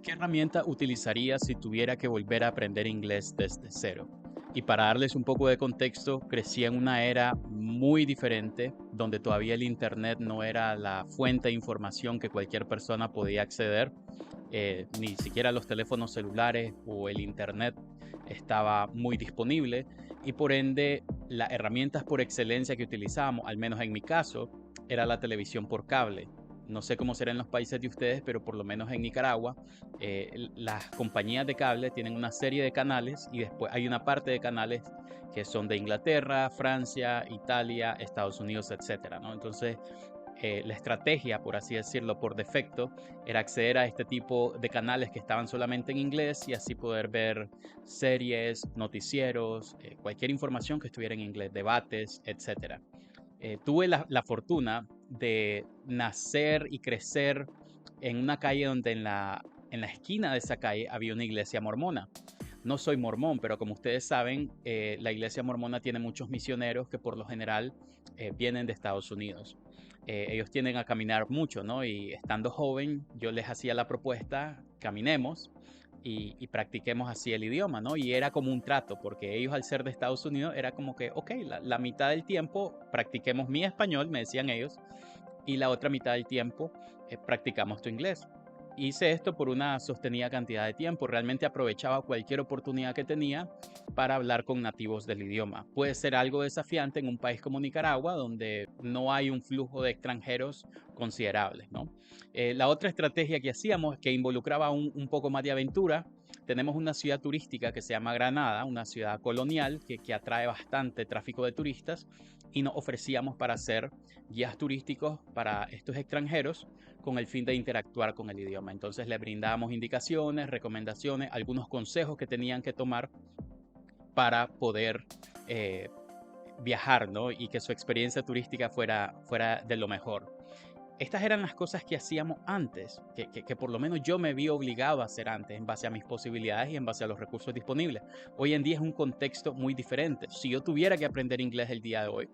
¿Qué herramienta utilizarías si tuviera que volver a aprender inglés desde cero? Y para darles un poco de contexto, crecí en una era muy diferente, donde todavía el Internet no era la fuente de información que cualquier persona podía acceder. Ni siquiera los teléfonos celulares o el Internet estaba muy disponible y por ende las herramientas por excelencia que utilizábamos, al menos en mi caso, era la televisión por cable. No sé cómo será en los países de ustedes, pero por lo menos en Nicaragua, las compañías de cable tienen una serie de canales y después hay una parte de canales que son de Inglaterra, Francia, Italia, Estados Unidos, etcétera, ¿no? Entonces, la estrategia, por así decirlo, por defecto, era acceder a este tipo de canales que estaban solamente en inglés y así poder ver series, noticieros, cualquier información que estuviera en inglés, debates, etcétera. Tuve la fortuna de nacer y crecer en una calle donde en la esquina de esa calle había una iglesia mormona. No soy mormón, pero como ustedes saben, la iglesia mormona tiene muchos misioneros que por lo general vienen de Estados Unidos. Ellos tienden a caminar mucho, ¿no? Y estando joven, yo les hacía la propuesta, caminemos y practiquemos así el idioma, ¿no? Y era como un trato, porque ellos al ser de Estados Unidos era como que, ok, la mitad del tiempo practiquemos mi español, me decían ellos, y la otra mitad del tiempo practicamos tu inglés. Hice esto por una sostenida cantidad de tiempo, realmente aprovechaba cualquier oportunidad que tenía para hablar con nativos del idioma. Puede ser algo desafiante en un país como Nicaragua, donde no hay un flujo de extranjeros considerables, ¿no? La otra estrategia que hacíamos, que involucraba un poco más de aventura, tenemos una ciudad turística que se llama Granada, una ciudad colonial que atrae bastante tráfico de turistas y nos ofrecíamos para hacer guías turísticos para estos extranjeros con el fin de interactuar con el idioma. Entonces le brindábamos indicaciones, recomendaciones, algunos consejos que tenían que tomar para poder eh, viajar, ¿no? Y que su experiencia turística fuera de lo mejor. Estas eran las cosas que hacíamos antes, que por lo menos yo me vi obligado a hacer antes en base a mis posibilidades y en base a los recursos disponibles. Hoy en día es un contexto muy diferente. Si yo tuviera que aprender inglés el día de hoy,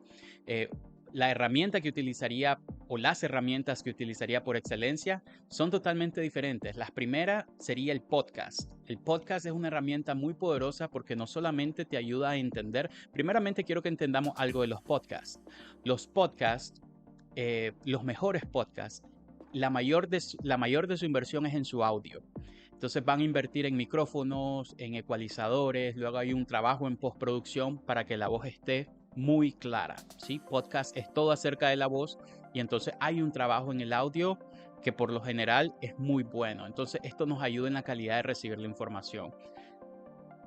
eh, la herramienta que utilizaría o las herramientas que utilizaría por excelencia son totalmente diferentes. La primera sería el podcast. El podcast es una herramienta muy poderosa porque no solamente te ayuda a entender, primeramente quiero que entendamos algo de los podcasts. Los podcasts los mejores podcasts, la mayor de su inversión es en su audio. Entonces van a invertir en micrófonos, en ecualizadores, luego hay un trabajo en postproducción para que la voz esté muy clara, ¿sí? Podcast es todo acerca de la voz y entonces hay un trabajo en el audio que por lo general es muy bueno. Entonces esto nos ayuda en la calidad de recibir la información.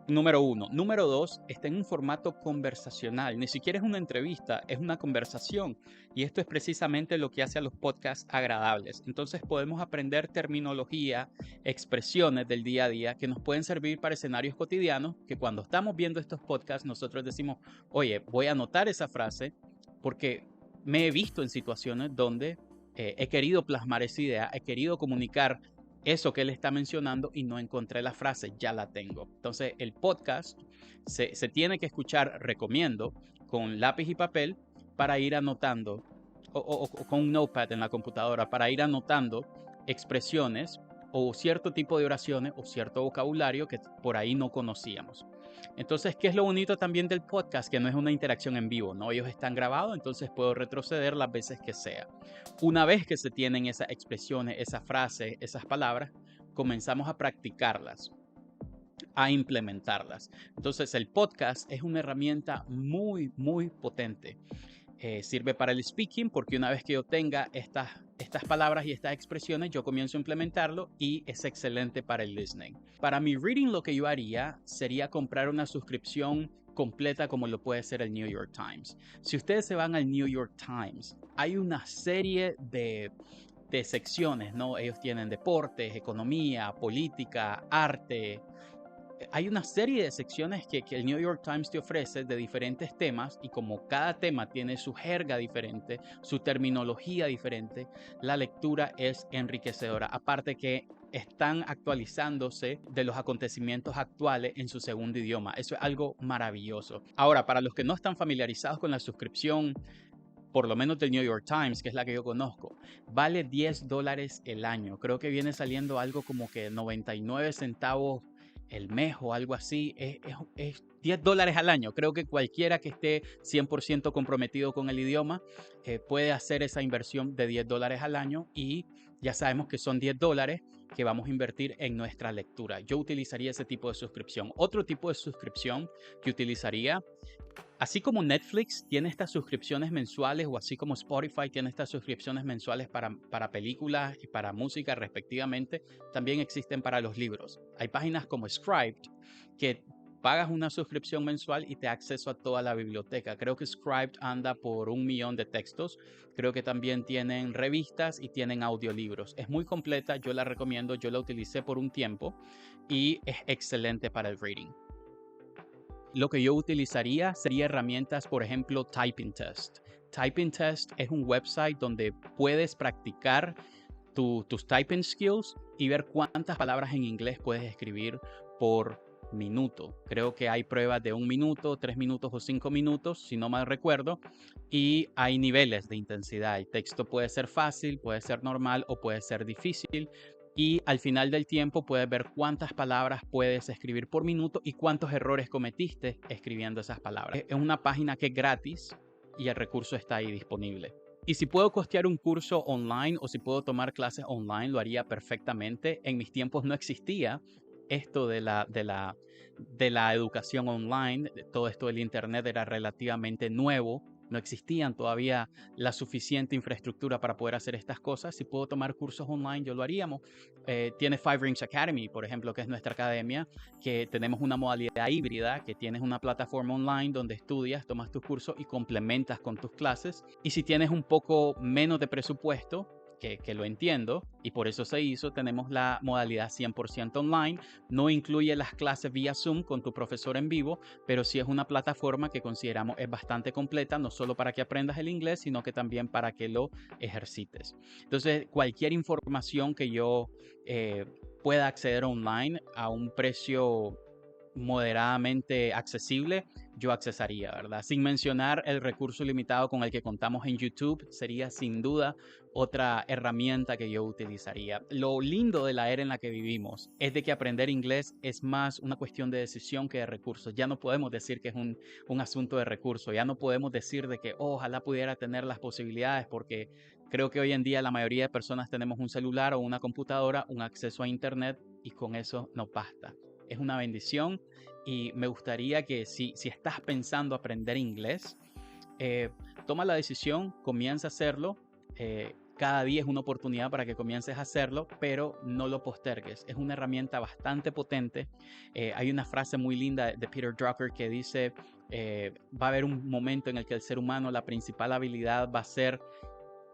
Número uno. Número dos, está en un formato conversacional. Ni siquiera es una entrevista, es una conversación. Y esto es precisamente lo que hace a los podcasts agradables. Entonces podemos aprender terminología, expresiones del día a día que nos pueden servir para escenarios cotidianos, que cuando estamos viendo estos podcasts nosotros decimos, oye, voy a anotar esa frase porque me he visto en situaciones donde he querido plasmar esa idea, he querido comunicar eso que él está mencionando y no encontré la frase, ya la tengo. Entonces el podcast se tiene que escuchar, recomiendo, con lápiz y papel para ir anotando, o con un notepad en la computadora, para ir anotando expresiones o cierto tipo de oraciones o cierto vocabulario que por ahí no conocíamos. Entonces, ¿qué es lo bonito también del podcast? Que no es una interacción en vivo, ¿no? Ellos están grabados, entonces puedo retroceder las veces que sea. Una vez que se tienen esas expresiones, esas frases, esas palabras, comenzamos a practicarlas, a implementarlas. Entonces, el podcast es una herramienta muy, muy potente. Sirve para el speaking porque una vez que yo tenga estas palabras y estas expresiones, yo comienzo a implementarlo y es excelente para el listening. Para mi reading lo que yo haría sería comprar una suscripción completa como lo puede ser el New York Times. Si ustedes se van al New York Times, hay una serie de secciones, ¿no? Ellos tienen deportes, economía, política, arte, hay una serie de secciones que el New York Times te ofrece de diferentes temas y como cada tema tiene su jerga diferente, su terminología diferente, la lectura es enriquecedora. Aparte que están actualizándose de los acontecimientos actuales en su segundo idioma. Eso es algo maravilloso. Ahora, para los que no están familiarizados con la suscripción, por lo menos del New York Times, que es la que yo conozco, vale $10 el año. Creo que viene saliendo algo como que 99 centavos el mes o algo así. Es $10 al año. Creo que cualquiera que esté 100% comprometido con el idioma puede hacer esa inversión de $10 al año, y ya sabemos que son $10 que vamos a invertir en nuestra lectura. Yo utilizaría ese tipo de suscripción. Otro tipo de suscripción que utilizaría, así como Netflix tiene estas suscripciones mensuales, o así como Spotify tiene estas suscripciones mensuales para películas y para música respectivamente, también existen para los libros. Hay páginas como Scribd que pagas una suscripción mensual y te da acceso a toda la biblioteca. Creo que Scribd anda por 1 millón de textos. Creo que también tienen revistas y tienen audiolibros. Es muy completa, yo la recomiendo, yo la utilicé por un tiempo y es excelente para el reading. Lo que yo utilizaría sería herramientas, por ejemplo, Typing Test. Typing Test es un website donde puedes practicar tus typing skills y ver cuántas palabras en inglés puedes escribir por minuto. Creo que hay pruebas de 1 minuto, 3 minutos o 5 minutos, si no mal recuerdo, y hay niveles de intensidad. El texto puede ser fácil, puede ser normal o puede ser difícil. Y al final del tiempo puedes ver cuántas palabras puedes escribir por minuto y cuántos errores cometiste escribiendo esas palabras. Es una página que es gratis y el recurso está ahí disponible. Y si puedo costear un curso online o si puedo tomar clases online, lo haría perfectamente. En mis tiempos no existía esto de la educación online. Todo esto del internet era relativamente nuevo. No existían todavía la suficiente infraestructura para poder hacer estas cosas. Si puedo tomar cursos online, yo lo haríamos. Tiene Five Rings Academy, por ejemplo, que es nuestra academia, que tenemos una modalidad híbrida, que tienes una plataforma online donde estudias, tomas tus cursos y complementas con tus clases. Y si tienes un poco menos de presupuesto, que lo entiendo, y por eso se hizo, tenemos la modalidad 100% online. No incluye las clases vía Zoom con tu profesor en vivo, pero sí es una plataforma que consideramos es bastante completa, no solo para que aprendas el inglés, sino que también para que lo ejercites. Entonces, cualquier información que yo pueda acceder online a un precio moderadamente accesible, yo accesaría, ¿verdad? Sin mencionar el recurso limitado con el que contamos en YouTube, sería sin duda otra herramienta que yo utilizaría. Lo lindo de la era en la que vivimos es de que aprender inglés es más una cuestión de decisión que de recursos. Ya no podemos decir que es un asunto de recursos, ya no podemos decir de que ojalá pudiera tener las posibilidades, porque creo que hoy en día la mayoría de personas tenemos un celular o una computadora, un acceso a internet, y con eso nos basta. Es una bendición y me gustaría que si estás pensando aprender inglés, toma la decisión, comienza a hacerlo. Cada día es una oportunidad para que comiences a hacerlo, pero no lo postergues. Es una herramienta bastante potente. Hay una frase muy linda de Peter Drucker que dice, va a haber un momento en el que el ser humano, la principal habilidad va a ser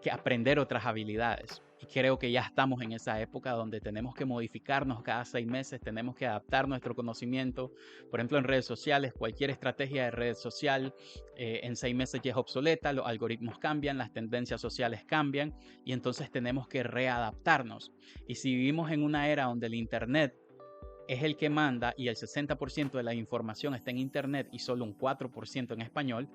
que aprender otras habilidades. Y creo que ya estamos en esa época donde tenemos que modificarnos cada 6 meses, tenemos que adaptar nuestro conocimiento. Por ejemplo, en redes sociales, cualquier estrategia de red social en 6 meses ya es obsoleta, los algoritmos cambian, las tendencias sociales cambian, y entonces tenemos que readaptarnos. Y si vivimos en una era donde el Internet es el que manda y el 60% de la información está en internet y solo un 4% en español,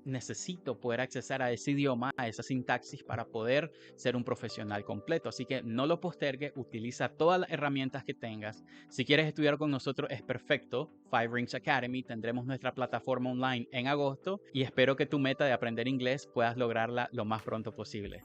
necesito poder accesar a ese idioma, a esa sintaxis, para poder ser un profesional completo. Así que no lo postergue, utiliza todas las herramientas que tengas. Si quieres estudiar con nosotros es perfecto, Five Rings Academy, tendremos nuestra plataforma online en agosto y espero que tu meta de aprender inglés puedas lograrla lo más pronto posible.